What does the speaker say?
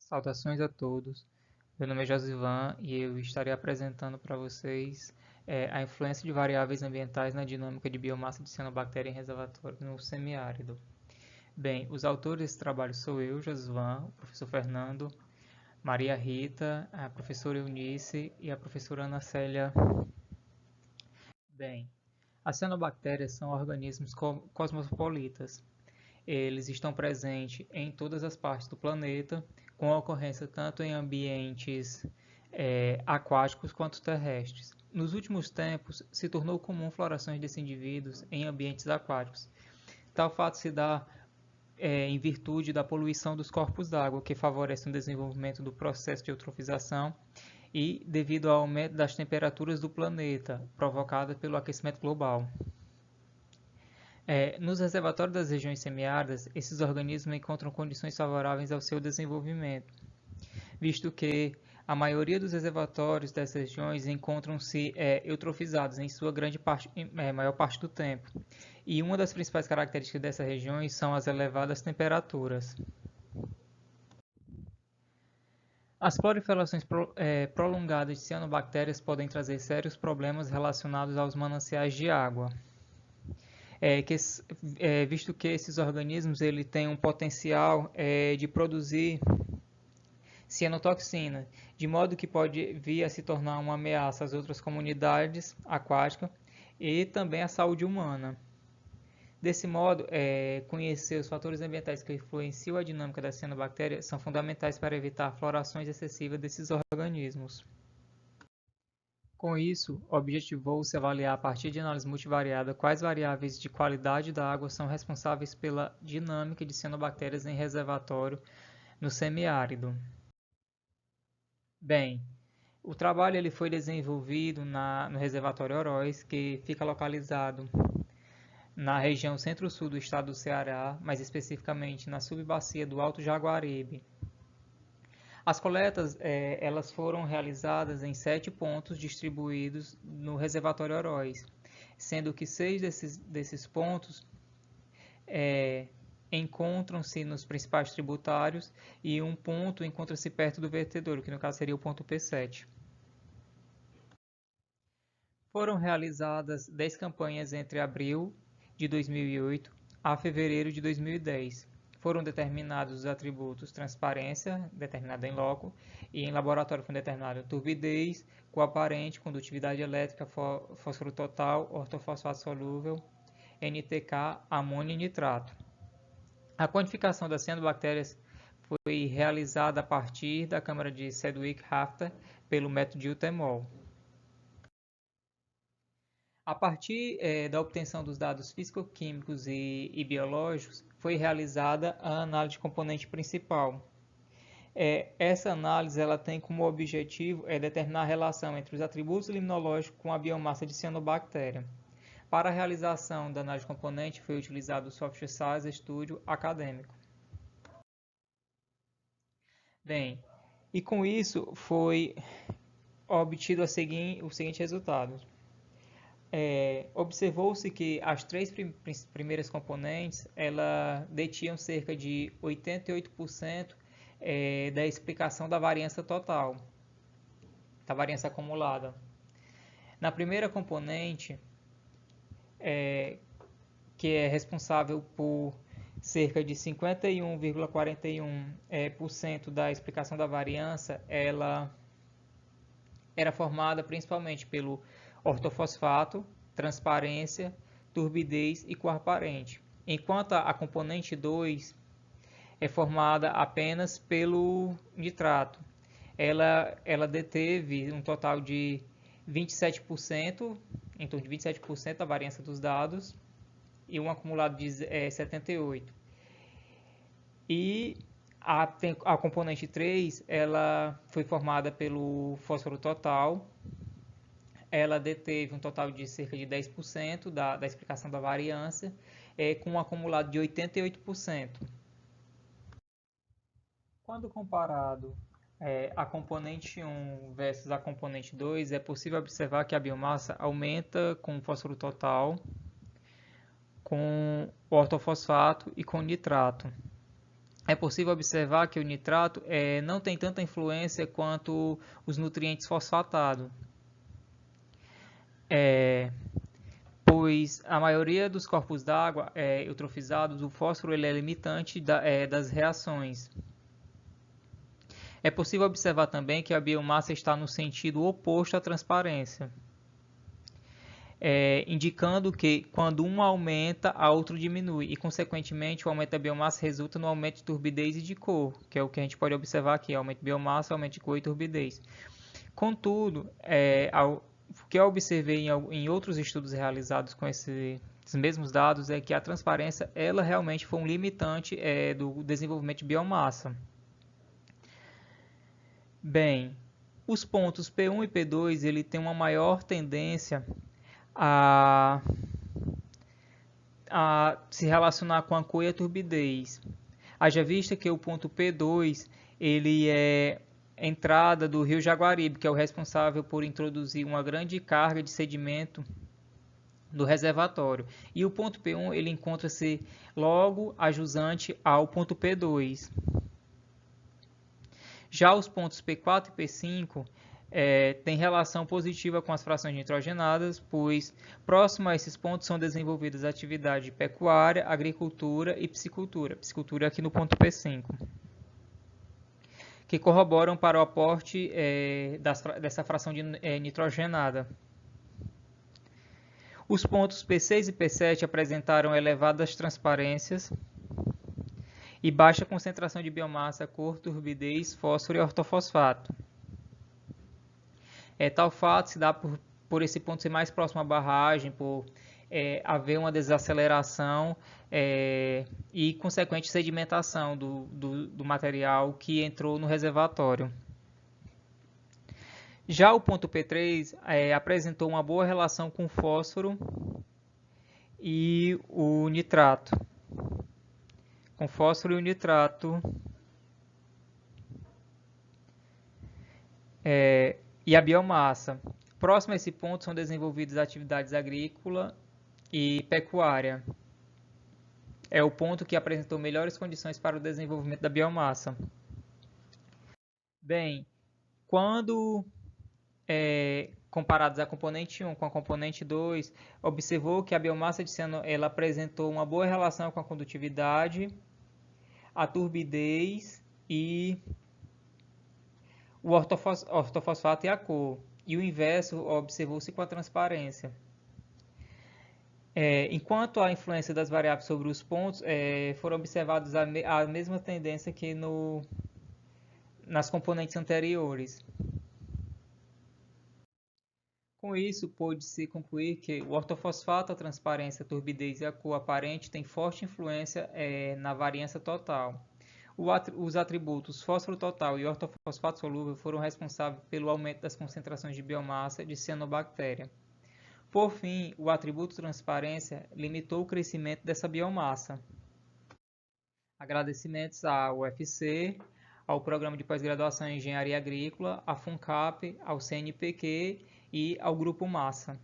Saudações a todos. Meu nome é Josivan e eu estarei apresentando para vocês a influência de variáveis ambientais na dinâmica de biomassa de cianobactéria em reservatório no semiárido. Bem, os autores desse trabalho sou eu, Josivan, o professor Fernando, Maria Rita, a professora Eunice e a professora Ana Célia. Bem, as cianobactérias são organismos cosmopolitas. Eles estão presentes em todas as partes do planeta, com ocorrência tanto em ambientes aquáticos quanto terrestres. Nos últimos tempos, se tornou comum florações desses indivíduos em ambientes aquáticos. Tal fato se dá em virtude da poluição dos corpos d'água, que favorece o desenvolvimento do processo de eutrofização e devido ao aumento das temperaturas do planeta, provocada pelo aquecimento global. Nos reservatórios das regiões semiáridas, esses organismos encontram condições favoráveis ao seu desenvolvimento, visto que a maioria dos reservatórios dessas regiões encontram-se eutrofizados em sua maior parte do tempo. E uma das principais características dessas regiões são as elevadas temperaturas. As proliferações prolongadas de cianobactérias podem trazer sérios problemas relacionados aos mananciais de água. Visto que esses organismos têm um potencial de produzir cianotoxina, de modo que pode vir a se tornar uma ameaça às outras comunidades aquáticas e também à saúde humana. Desse modo, conhecer os fatores ambientais que influenciam a dinâmica da cianobactéria são fundamentais para evitar florações excessivas desses organismos. Com isso, objetivou-se avaliar a partir de análise multivariada quais variáveis de qualidade da água são responsáveis pela dinâmica de cianobactérias em reservatório no semiárido. Bem, o trabalho foi desenvolvido no reservatório Oroz, que fica localizado na região centro-sul do estado do Ceará, mais especificamente na subbacia do Alto Jaguaribe. As coletas elas foram realizadas em 7 pontos distribuídos no reservatório Oroz, sendo que 6 desses pontos encontram-se nos principais tributários e um ponto encontra-se perto do vertedouro, que no caso seria o ponto P7. Foram realizadas 10 campanhas entre abril de 2008 a fevereiro de 2010. Foram determinados os atributos transparência, determinada em loco, e em laboratório foi determinada turbidez, coaparente, condutividade elétrica, fósforo total, ortofosfato solúvel, NTK, amônio e nitrato. A quantificação das cianobactérias foi realizada a partir da câmara de Sedgwick-Rafter pelo método de Utemol. A partir da obtenção dos dados físico-químicos e biológicos, foi realizada a análise de componente principal. Essa análise ela tem como objetivo determinar a relação entre os atributos limnológicos com a biomassa de cianobactéria. Para a realização da análise de componente, foi utilizado o software SAS Studio Acadêmico. Bem, e com isso foi obtido o seguinte resultado. Observou-se que as 3 primeiras componentes detinham cerca de 88% da explicação da variância total, da variância acumulada. Na primeira componente, que é responsável por cerca de 51,41% da explicação da variância, ela era formada principalmente pelo ortofosfato, transparência, turbidez e cor aparente, enquanto a componente 2 é formada apenas pelo nitrato. Ela deteve um total de 27%, em torno de 27% da variância dos dados, e um acumulado de 78%. E a componente 3 ela foi formada pelo fósforo total. Ela deteve um total de cerca de 10% da explicação da variância, com um acumulado de 88%. Quando comparado a componente 1 versus a componente 2, é possível observar que a biomassa aumenta com o fósforo total, com o ortofosfato e com o nitrato. é possível observar que o nitrato não tem tanta influência quanto os nutrientes fosfatados, pois a maioria dos corpos d'água eutrofizados, o fósforo ele é limitante das reações. É possível observar também que a biomassa está no sentido oposto à transparência, indicando que quando um aumenta, a outro diminui, e consequentemente o aumento da biomassa resulta no aumento de turbidez e de cor, que é o que a gente pode observar aqui, aumento de biomassa, aumento de cor e turbidez. Contudo, o que eu observei em outros estudos realizados com esses mesmos dados é que a transparência ela realmente foi um limitante do desenvolvimento de biomassa. Bem, os pontos P1 e P2 ele tem uma maior tendência a se relacionar com a cor e a turbidez. Haja vista que o ponto P2 ele é entrada do rio Jaguaribe, que é o responsável por introduzir uma grande carga de sedimento do reservatório. E o ponto P1 ele encontra-se logo ajusante ao ponto P2. Já os pontos P4 e P5 têm relação positiva com as frações nitrogenadas, pois próximo a esses pontos são desenvolvidas atividades de pecuária, agricultura e piscicultura. Piscicultura aqui no ponto P5. Que corroboram para o aporte dessa fração nitrogenada. Os pontos P6 e P7 apresentaram elevadas transparências e baixa concentração de biomassa, cor, turbidez, fósforo e ortofosfato. Tal fato se dá por esse ponto ser mais próximo à barragem, por haver uma desaceleração e consequente sedimentação do material que entrou no reservatório. Já o ponto P3 apresentou uma boa relação com o fósforo e o nitrato. Com fósforo e o nitrato e a biomassa. Próximo a esse ponto são desenvolvidas atividades agrícola e pecuária. É o ponto que apresentou melhores condições para o desenvolvimento da biomassa. Bem, quando comparados a componente 1 com a componente 2, observou que a biomassa de ciano ela apresentou uma boa relação com a condutividade, a turbidez e o ortofosfato e a cor. E o inverso observou-se com a transparência. Enquanto a influência das variáveis sobre os pontos, foram observadas a mesma tendência que nas componentes anteriores. Com isso, pôde-se concluir que o ortofosfato, a transparência, a turbidez e a cor aparente têm forte influência na variância total. Os atributos fósforo total e ortofosfato solúvel foram responsáveis pelo aumento das concentrações de biomassa de cianobactéria. Por fim, o atributo transparência limitou o crescimento dessa biomassa. Agradecimentos ao UFC, ao Programa de Pós-Graduação em Engenharia Agrícola, à FUNCAP, ao CNPq e ao Grupo Massa.